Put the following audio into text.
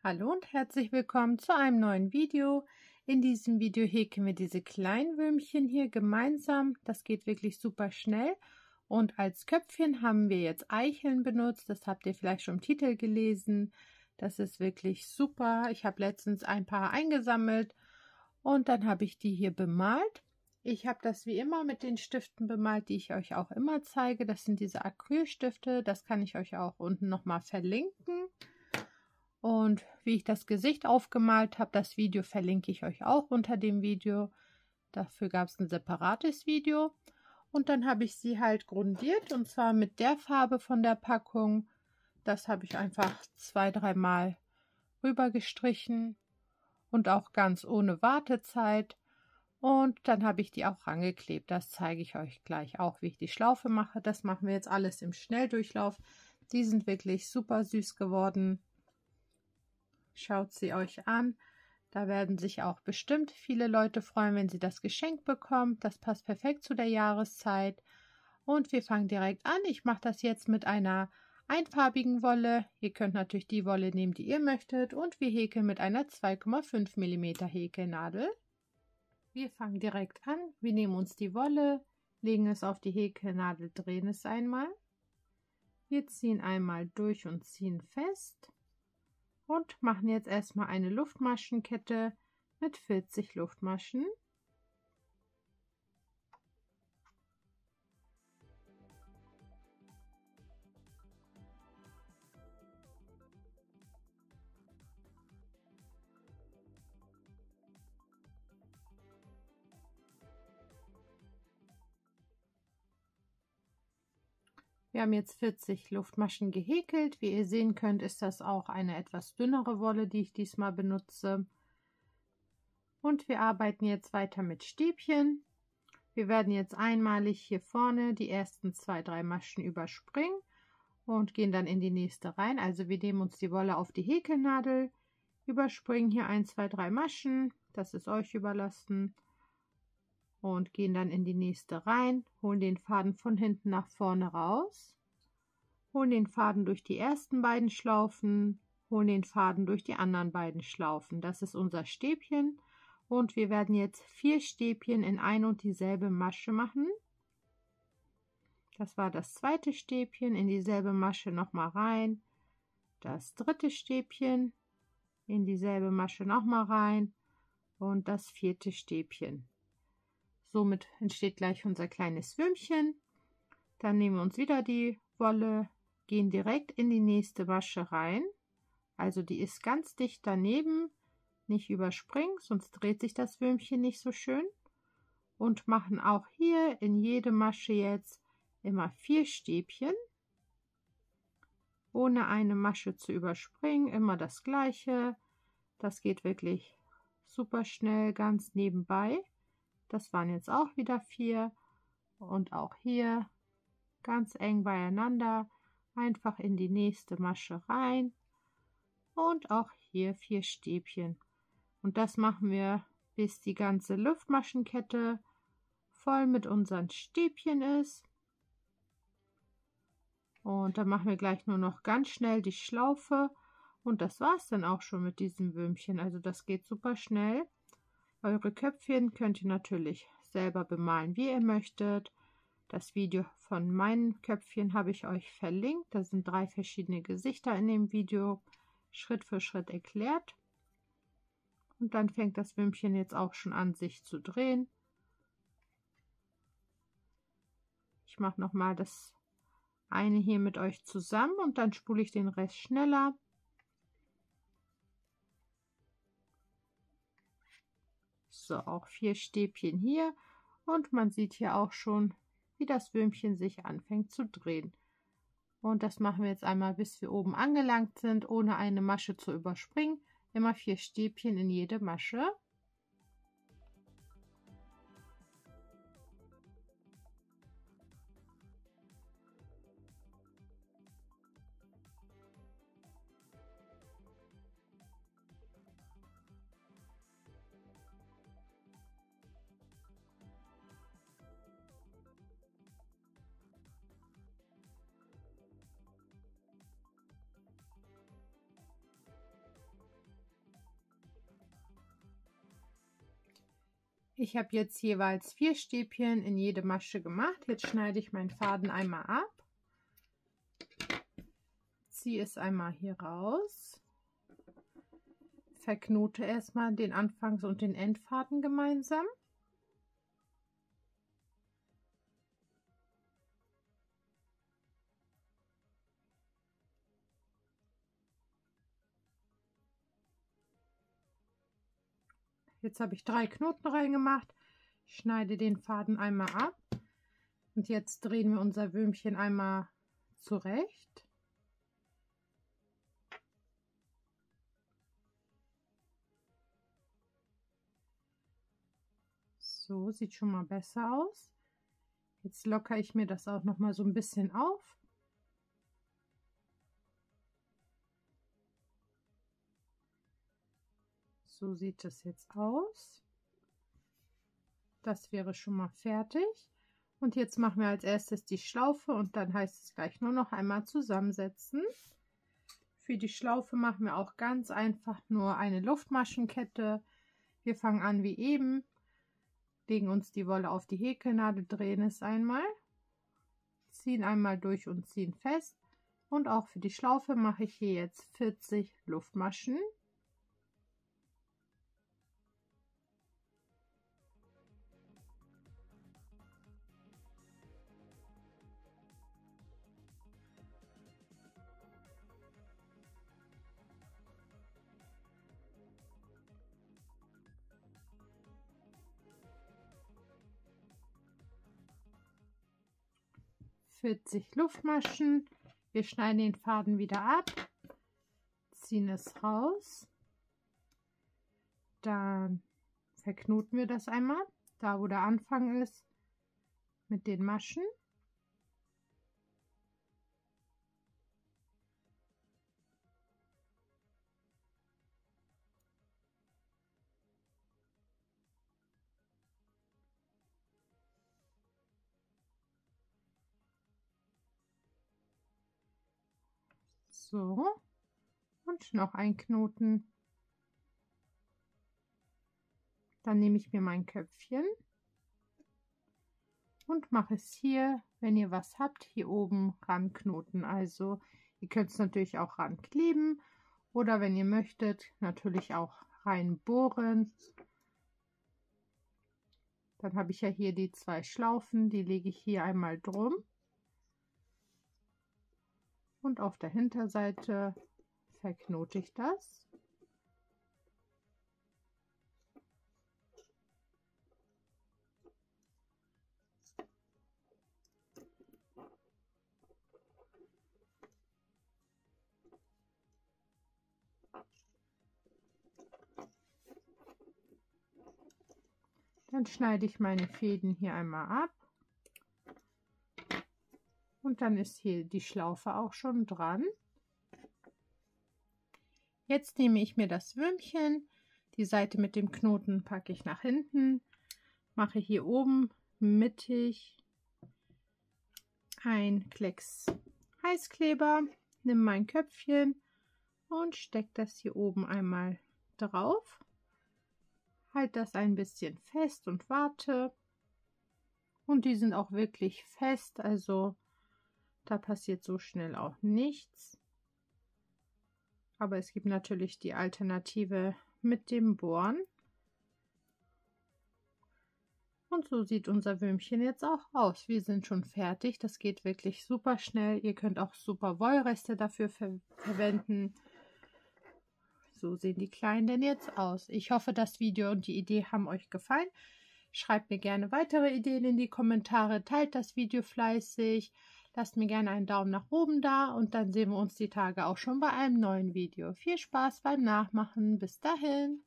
Hallo und herzlich willkommen zu einem neuen Video. In diesem Video häkeln wir diese kleinen Würmchen hier gemeinsam. Das geht wirklich super schnell. Und als Köpfchen haben wir jetzt Eicheln benutzt. Das habt ihr vielleicht schon im Titel gelesen. Das ist wirklich super. Ich habe letztens ein paar eingesammelt und dann habe ich die hier bemalt. Ich habe das wie immer mit den Stiften bemalt, die ich euch auch immer zeige. Das sind diese Acrylstifte. Das kann ich euch auch unten nochmal verlinken. Und wie ich das Gesicht aufgemalt habe, das Video verlinke ich euch auch unter dem Video. Dafür gab es ein separates Video. Und dann habe ich sie halt grundiert, und zwar mit der Farbe von der Packung. Das habe ich einfach 2-3 Mal rüber gestrichen und auch ganz ohne Wartezeit. Und dann habe ich die auch rangeklebt. Das zeige ich euch gleich auch, wie ich die Schlaufe mache. Das machen wir jetzt alles im Schnelldurchlauf. Die sind wirklich super süß geworden. Schaut sie euch an. Da werden sich auch bestimmt viele Leute freuen, wenn sie das geschenkt bekommen. Das passt perfekt zu der Jahreszeit. Und wir fangen direkt an. Ich mache das jetzt mit einer einfarbigen Wolle. Ihr könnt natürlich die Wolle nehmen, die ihr möchtet. Und wir häkeln mit einer 2,5 mm Häkelnadel. Wir fangen direkt an. Wir nehmen uns die Wolle, legen es auf die Häkelnadel, drehen es einmal. Wir ziehen einmal durch und ziehen fest. Und machen jetzt erstmal eine Luftmaschenkette mit 40 Luftmaschen. Wir haben jetzt 40 Luftmaschen gehäkelt. Wie ihr sehen könnt, ist das auch eine etwas dünnere Wolle, die ich diesmal benutze. Und wir arbeiten jetzt weiter mit Stäbchen. Wir werden jetzt einmalig hier vorne die ersten 2-3 Maschen überspringen und gehen dann in die nächste rein. Also wir nehmen uns die Wolle auf die Häkelnadel, überspringen hier 1, 2, 3 Maschen. Das ist euch überlassen. Und gehen dann in die nächste rein, holen den Faden von hinten nach vorne raus, holen den Faden durch die ersten beiden Schlaufen, holen den Faden durch die anderen beiden Schlaufen. Das ist unser Stäbchen und wir werden jetzt 4 Stäbchen in ein und dieselbe Masche machen. Das war das zweite Stäbchen, in dieselbe Masche nochmal rein, das dritte Stäbchen, in dieselbe Masche nochmal rein und das vierte Stäbchen. Somit entsteht gleich unser kleines Würmchen. Dann nehmen wir uns wieder die Wolle, gehen direkt in die nächste Masche rein. Also die ist ganz dicht daneben, nicht überspringen, sonst dreht sich das Würmchen nicht so schön. Und machen auch hier in jede Masche jetzt immer 4 Stäbchen. Ohne eine Masche zu überspringen, immer das gleiche. Das geht wirklich super schnell, ganz nebenbei. Das waren jetzt auch wieder 4 und auch hier ganz eng beieinander, einfach in die nächste Masche rein und auch hier 4 Stäbchen. Und das machen wir, bis die ganze Luftmaschenkette voll mit unseren Stäbchen ist. Und dann machen wir gleich nur noch ganz schnell die Schlaufe und das war es dann auch schon mit diesem Würmchen. Also das geht super schnell. Eure Köpfchen könnt ihr natürlich selber bemalen, wie ihr möchtet. Das Video von meinen Köpfchen habe ich euch verlinkt. Da sind 3 verschiedene Gesichter in dem Video, Schritt für Schritt erklärt. Und dann fängt das Würmchen jetzt auch schon an, sich zu drehen. Ich mache nochmal das eine hier mit euch zusammen und dann spule ich den Rest schneller. So, auch 4 Stäbchen hier und man sieht hier auch schon, wie das Würmchen sich anfängt zu drehen. Und das machen wir jetzt einmal, bis wir oben angelangt sind, ohne eine Masche zu überspringen. Immer 4 Stäbchen in jede Masche. Ich habe jetzt jeweils 4 Stäbchen in jede Masche gemacht. Jetzt schneide ich meinen Faden einmal ab. Ziehe es einmal hier raus. Verknote erstmal den Anfangs- und den Endfaden gemeinsam. Jetzt habe ich 3 Knoten reingemacht, schneide den Faden einmal ab und jetzt drehen wir unser Würmchen einmal zurecht. So, sieht schon mal besser aus. Jetzt lockere ich mir das auch noch mal so ein bisschen auf. So sieht es jetzt aus. Das wäre schon mal fertig. Und jetzt machen wir als erstes die Schlaufe und dann heißt es gleich nur noch einmal zusammensetzen. Für die Schlaufe machen wir auch ganz einfach nur eine Luftmaschenkette. Wir fangen an wie eben, legen uns die Wolle auf die Häkelnadel, drehen es einmal, ziehen einmal durch und ziehen fest. Und auch für die Schlaufe mache ich hier jetzt 40 Luftmaschen. Luftmaschen. Wir schneiden den Faden wieder ab, ziehen es raus, dann verknoten wir das einmal, da wo der Anfang ist, mit den Maschen. So, und noch ein Knoten. Dann nehme ich mir mein Köpfchen und mache es hier, wenn ihr was habt, hier oben ranknoten. Also ihr könnt es natürlich auch rankleben oder wenn ihr möchtet, natürlich auch reinbohren. Dann habe ich ja hier die 2 Schlaufen, die lege ich hier einmal drum. Und auf der Hinterseite verknote ich das. Dann schneide ich meine Fäden hier einmal ab. Und dann ist hier die Schlaufe auch schon dran. Jetzt nehme ich mir das Würmchen, die Seite mit dem Knoten packe ich nach hinten, mache hier oben mittig ein Klecks Heißkleber, nehme mein Köpfchen und stecke das hier oben einmal drauf. Halte das ein bisschen fest und warte. Und die sind auch wirklich fest, also da passiert so schnell auch nichts. Aber es gibt natürlich die Alternative mit dem Bohren. Und so sieht unser Würmchen jetzt auch aus. Wir sind schon fertig. Das geht wirklich super schnell. Ihr könnt auch super Wollreste dafür verwenden. So sehen die Kleinen denn jetzt aus. Ich hoffe, das Video und die Idee haben euch gefallen. Schreibt mir gerne weitere Ideen in die Kommentare. Teilt das Video fleißig. Lasst mir gerne einen Daumen nach oben da und dann sehen wir uns die Tage auch schon bei einem neuen Video. Viel Spaß beim Nachmachen. Bis dahin.